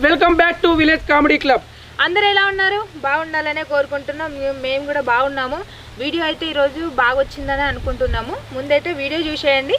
Welcome back to village comedy club. అందరూ ఎలా ఉన్నారు? బాగుండాలనే కోరుకుంటున్నాం. మేము కూడా బాగున్నాము. వీడియో అయితే ఈరోజు బాగా వచ్చిందని అనుకుంటున్నాము. ముందైతే వీడియో చూసేయండి.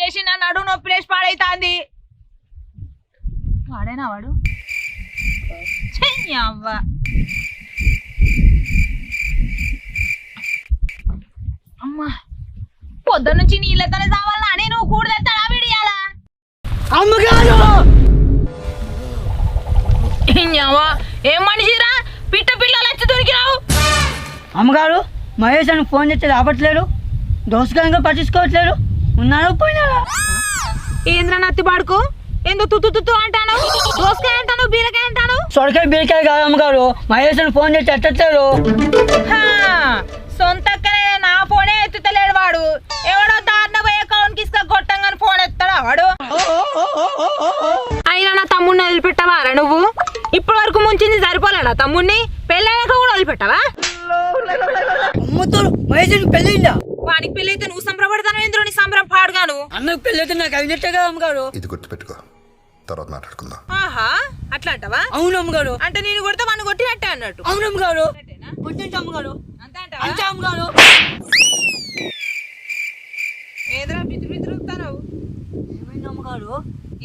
చేసి నా నడు నొప్పి లేచి పాడైతాంది. వాడేనా వాడు? చెయ్యవ్వ అమ్మా, పొద్దున్న నుంచి నీళ్ళతోనే చావాలా? నేను కూడదెత్తాడా విడియాలా? ఏం మనిషిరా, పిట్ట పిల్లలు వచ్చి దొరికినావు? అమ్మగారు మహేష్ అని ఫోన్ చేస్తే రావట్లేరు, దోసకాయంగా పట్టించుకోవట్లేరు, ఉన్నారా పోయినారా? ఏంద్ర నత్తి పాడుకో, ఎందుకు తుత్తు అంటాను? దోసకాయ అంటాను, బీరకాయ అంటాను. సొరకాయ బీరకాయ కాదు అమ్మగారు, మహేష్ అని ఫోన్ చేస్తే ఎట్టట్లేరు. సొంతక్కనే నా ఫోనే ఎత్తుతలేడు వాడు. ఎవడో దారిన పోయే అకౌంట్ కి కొట్టంగాని ఫోన్ ఎత్తాడా వాడు? అయినా నా తమ్ముడిని వదిలిపెట్టావారా నువ్వు? ఇప్పటి వరకు ముంచింది సరిపోలేడా తమ్ముడిని? పెళ్ళయ్యాక కూడా వదిలిపెట్టావా? మహేష్ పెళ్ళిందా? వానికి పెళ్ళైతే నువ్వు సంబరపడతాను, ఎందులో నీ సంబరం పాడుగాను? అన్నకు పెళ్ళైతే నాకు అయినట్టే కదా అమ్మగారు. ఇది గుర్తుపెట్టుకో, తర్వాత మాట్లాడుకుందాం. ఆహా, అట్లా అంటావా? అవును అమ్మగారు. అంటే నేను కొడితే వాడిని కొట్టినట్టే అన్నట్టు. అవును అమ్మగారు. అమ్మగారు అంతే అమ్మగారు. ఏదైనా బిద్దుతావు? ఏమైంది అమ్మగారు?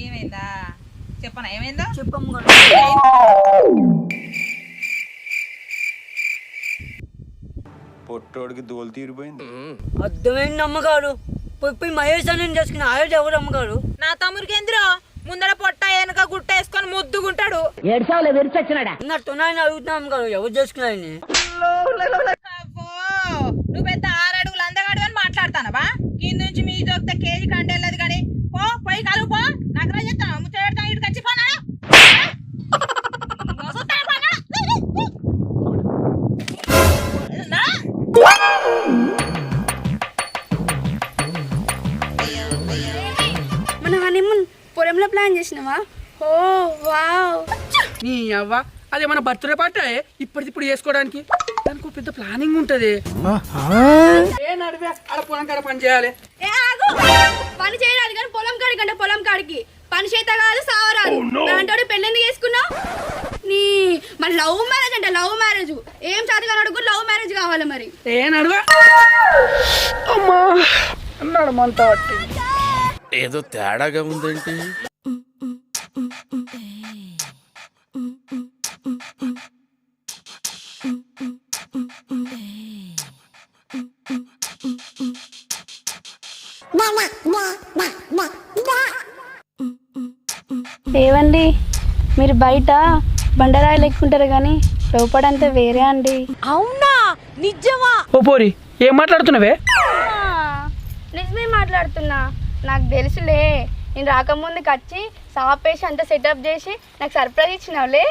ఏమైందా చెప్పనా? ఏమైందా చెప్పమ్మగారు. పొట్టోడికి దోలు తీరిపోయింది. అర్థమైంది అమ్మగారు. పోయి మహేష్ అని చేసుకుని ఆయోజు ఎవరు అమ్మగారు? నా తమ్ముడికి ఎందులో ముందర పొట్ట వెనక గుట్ట వేసుకొని ముద్దుగుంటాడు. అన్నట్టున్నాయని అడుగుతున్నా అమ్మగారు, ఎవరు చేసుకున్నాయని. నువ్వు పెద్ద 6 అడుగులు అందగాడు అని మాట్లాడతానవా? కింద నుంచి మీ దొరికితే కేజీ కండేళ్ళది కానీ పోయి కలుపు పో. నాకు రా చెప్తాను, ముచ్చట ఇటుకు వచ్చి పోనా? మన హనీమూన్ పొలంలో ప్లాన్ చేసినావా? ఓ వావ్. నీ అవ్వ, అదే మన బర్త్డే పార్టీ ఇప్పటికిప్పుడు చేసుకోవడానికి దానికి పెద్ద ప్లానింగ్ ఉంటది. ఏ నడివే అలా పొలం కాడ పని చేయాలి. ఏ ఆగు, పని చేయాలి కానీ పొలం కాడికి అంటే పొలం కాడికి పని చేత కాదు సావరాదు. అంటే పెళ్ళి ఎందుకు చేసుకున్నావు? నీ మరి లవ్ మ్యారేజ్ అంటే లవ్ మ్యారేజ్ ఏం చదువుగా అడుగు, లవ్ మ్యారేజ్ కావాలి మరి. ఏ నడువా అమ్మా అన్నాడు మనతో. ఏదో తేడాగా ఉందేంటి? ఏవండి, మీరు బయట బండరాయిలు ఎక్కుంటారు కానీ లోపడంతా వేరే అండి. అవునా? నిజమా? ఓ పోరి, ఏం మాట్లాడుతున్నావే? నిజమే మాట్లాడుతున్నా. నాకు తెలుసులే, నేను రాకముందుకు వచ్చి సాపేసి అంతా సెటప్ చేసి నాకు సర్ప్రైజ్ ఇచ్చినావులే.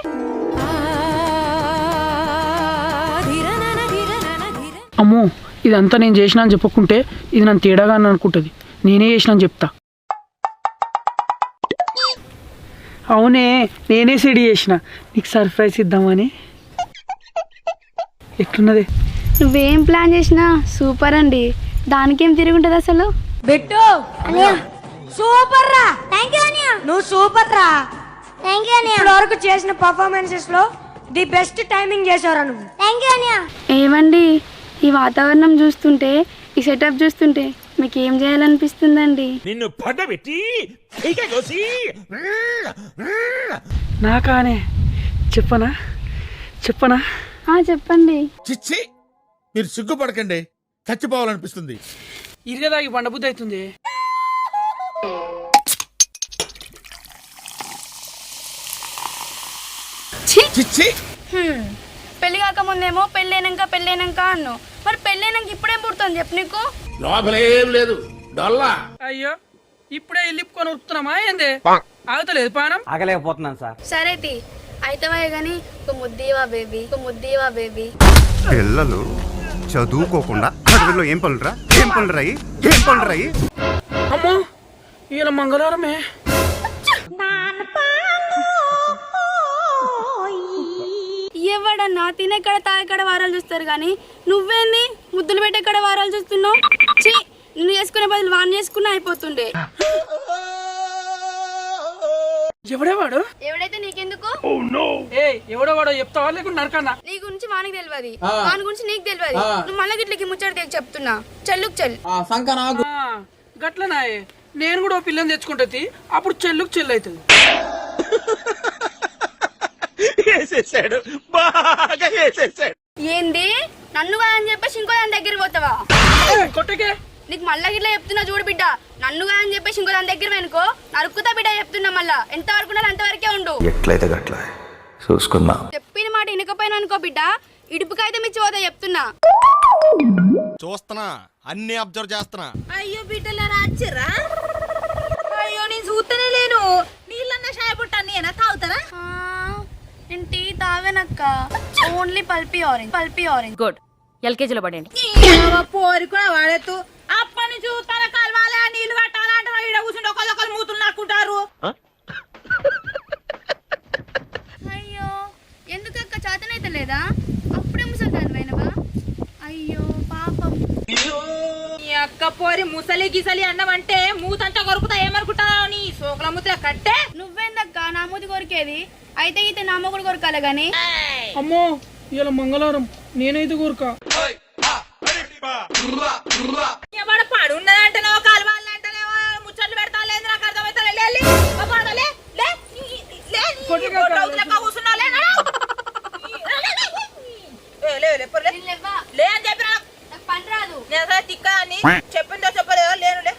అమ్మో, ఇదంతా నేను చేసినా అని చెప్పుకుంటే ఇది నన్ను తేడాగా అని అనుకుంటుంది. నేనే చేసినా అని చెప్తా. అవునే, నేనే సిడి చేసిన నీకు సర్ప్రైజ్ ఇద్దామని. ఎట్లున్నది? నువ్వేం ప్లాన్ చేసినా సూపర్ అండి. దానికేం తిరుగుంటుంది అసలు. బిట్టు సూపర్ రా. థాంక్యూ అనియా. నువ్వు సూపర్ రా. థాంక్యూ అనియా. ఇప్పటివరకు చేసిన పర్ఫార్మెన్సెస్ లో ది బెస్ట్ టైమింగ్ చేశారా నువ్వు. థాంక్యూ అనియా. ఏమండి, ఈ వాతావరణం చూస్తుంటే, ఈ సెటప్ చూస్తుంటే మీకు ఏం చేయాలనిపిస్తుందండి? నిన్ను పడ్డబెట్టి నాకానే చెప్పనా? చెప్పండి. చిచ్చి, మీరు సిగ్గుపడకండి, చచ్చిపోవాలనిపిస్తుంది. ఇరిగదాగి పండబుద్ధి అవుతుంది. చిచ్చి పెళ్లి కాకముందేమో పెళ్ళైనాక అన్నావు, మరి పెళ్ళైనాక ఇప్పుడేం పుడుతుంది చెప్పు నీకు? లోపలేం లేదు డొల్లా. అయ్యో ఇప్పుడే ఇల్లిప్పుకొని ఉరుకుతున్నామా ఏంది? ఆగుతలేదు పానం. ఆగలేకపోతున్నాను సార్. సరే అయితే గాని ఒక ముద్దీవా బేబీ. పిల్లలు చదువుకోకుండా అడవిలో ఏం పనులరాయి అమ్మో ఇలా మంగళవారమే. ఎవడన్నా తినేక్కడ తాగేక్కడ వారాలు చూస్తారు కానీ నువ్వేంది ముద్దులు పెట్టేక్కడ వారాలు చూస్తున్నావు? ఛీ, నిన్ను చేసుకునే బదులు వాడిని చేసుకున్నా అయిపోతుండే. ఎవడేవాడు? ఎవడైతే నీకెందుకు? ఎవడో వాడో చెప్తావా లేకుండా నరకన్నా? నీ గురించి వానికి తెలియదు, వాని గురించి నీకు తెలియదు. నువ్వు మళ్ళీ గిట్లకి ముచ్చట చెప్తున్నా. చెల్లుకు గట్లనాయే. నేను కూడా ఓ పిల్లని తెచ్చుకుంటది, అప్పుడు చెల్లుకు చెల్లు అవుతుంది. ఏంది నన్ను అని చెప్పేసి ఇంకో దాని దగ్గర పోతావా? కొట్టకే. నీకు మళ్ళా గిట్లా చెప్తున్నా చూడు బిడ్డ, నన్ను అని చెప్పేసి ఇంకో దాని దగ్గర వెనుకో నరుకుతా బిడ్డ చెప్తున్నా. మళ్ళా ఎంత వరకు ఉండాలి అంతవరకే ఉండు. ఎట్లయితే గట్ల చూసుకుందాం. చెప్పిన మాట వినకపోయినా అనుకో బిడ్డ, ఇడుపుకైతే మిచ్చి పోతా చెప్తున్నా. చూస్తున్నా, అన్ని అబ్జర్వ్ చేస్తున్నా. అయ్యో బిడ్డలా రాచ్చిరా? అయ్యో నేను చూస్తూనే లేను. నీళ్ళన్న షాయ పుట్టాను నేనా తాగుతారా? నేను టీ తాగనక్క, ఓన్లీ పల్పీ ఆరెంజ్. గుడ్, ఎల్కేజీలో పడండి. పోరి కూడా వాడేత్తు. అప్పని చూస్తాన కలవాలే, నీళ్లు పట్టాలంటారా? ఈడ కూర్చుంటే ఒకళ్ళు మూతులు నాకుంటారు. అయ్యో ఎందుకక్క చేతనైతే లేదా? అప్పుడే ముసలిదానివైనవా? అయ్యో పాపం. ఈ అక్క పోరి ముసలి గిసలి అన్నమంటే మూతంతా కొరుకుతా ఏమనుకుంటావు? నీ సోకుల ముద్ర కట్టే. నువ్వేందక్క నా మూతి కొరికేది? అయితే అయితే నా మొగుడు కొరకాలి గాని. అమ్మో ఇలా మంగళవారం నేనైతే కోరుకా. ఎవడ పడున్నదంటేనేమో కలవాలంటేనేమో ముచ్చట్లు పెడతా లేదు, నాకు అర్థమైతే కూర్చున్నా లే అని చెప్పిన పని రాదు. తిక్క అని చెప్పిందో చెప్పలేదో లేనులే.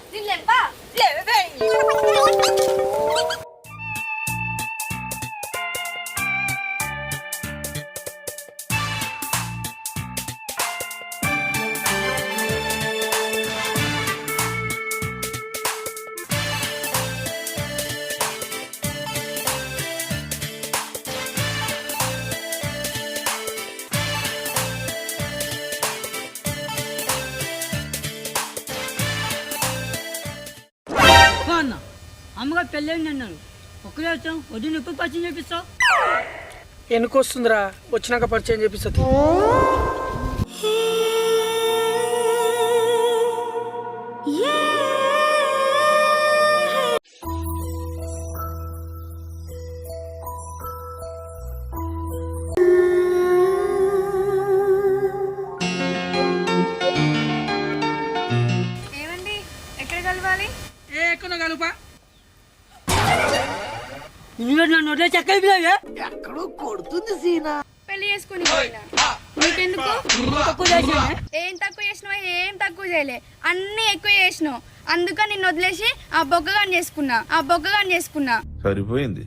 అన్న అమ్మగారు పెళ్ళైంది అన్నారు, ఒక్కడే వచ్చాం. వద్దు ఎప్పుడు పరిచయం చేపిస్తావు? ఎన్నుకొస్తుందిరా, వచ్చినాక పరిచయం చేపిస్తుంది. ఏమండి ఎక్కడ కలవాలి? ఎక్కడ కలుపా? నువ్వు నన్ను వదిలే చెక్క పెళ్లి చేసుకుని పోయినా నీకెందుకు? తక్కువ చేసావే? ఏం తక్కువ చేసినావు? ఏం తక్కువ చేయలే, అన్ని ఎక్కువ చేసినావు. అందుకని నిన్ను వదిలేసి ఆ బొగ్గగాని చేసుకున్నా. సరిపోయింది.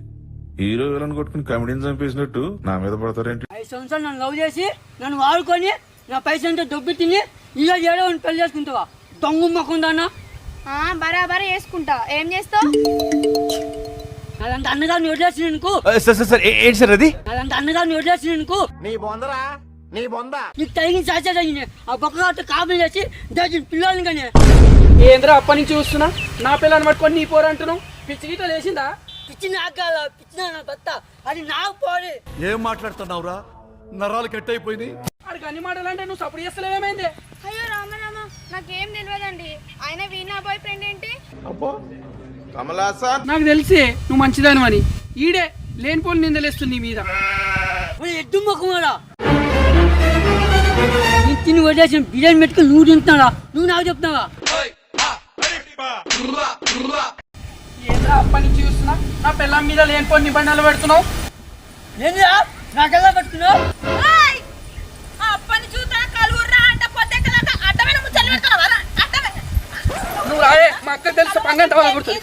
హీరో విలన్ కొట్టుకుని కమెడీని చంపేసినట్టు నా మీద పడతారేంటి? 5 సంవత్సరాలు నన్ను లవ్ చేసి నన్ను వాడుకొని నా పైసంతా దొబ్బి తిని ఇలా ఏడో పెళ్లి చేసుకుంటావా? దొంగ మొక్కుందానా? బరాబరా చేసుకుంటా. ఏం చేస్తావు? అలాంటి అన్నగారిని వదిలేసి నీకు ఏంటి సార్ అది? అలాంటి అన్నగారిని వదిలేసి నీకు నీకు తగిన సాధ్యత ఆ బొక్కగారితో కాపులు చేసి దర్జన్ పిల్లల్ని కానీ. ఏంద్రా అప్పటి నుంచి చూస్తున్నా, నా పిల్లని పట్టుకొని నీ పోరు అంటున్నావు. పిచ్చి గీత లేచిందా? పిచ్చి నాకాల పిచ్చిన నా భర్త, అది నాకు పోరే. ఏం మాట్లాడుతున్నావురా? నరాలు కట్ అయిపోయింది. అడికి అన్ని మాటలంటే నువ్వు సపోర్ట్ చేస్తలేమేమైంది? అయ్యో రామ నాకేం తెలియదండి. ఆయన వీణా బాయ్ ఫ్రెండ్ ఏంటి? నాకు తెలిసి నువ్వు మంచిదాను అని ఈడే లేనిపోలు నిందలేస్తుంది నీ మీద. ఎద్దు మొక్కమారా, నేను తిని వదిలేసిన బిర్యానీ పెట్టుకుని నువ్వు తింటున్నాడా? నువ్వు నాకు చెప్తున్నావా? ఏంద్రా అప్పటి నుంచి చూస్తున్నా, నా పిల్లం మీద లేనిపోని నిబంధనలు పెడుతున్నావు. ఏంద్రా నాకెలా పెట్టుకున్నావు? అప్పని చూస్తా కలువుర్రా అంటే పొద్దు అడ్డమైన ముచ్చట్లు పెడతావా? నువ్వు రాయే, మా అక్క తెలుసు పంగంట వాళ్ళ గుర్తుంది.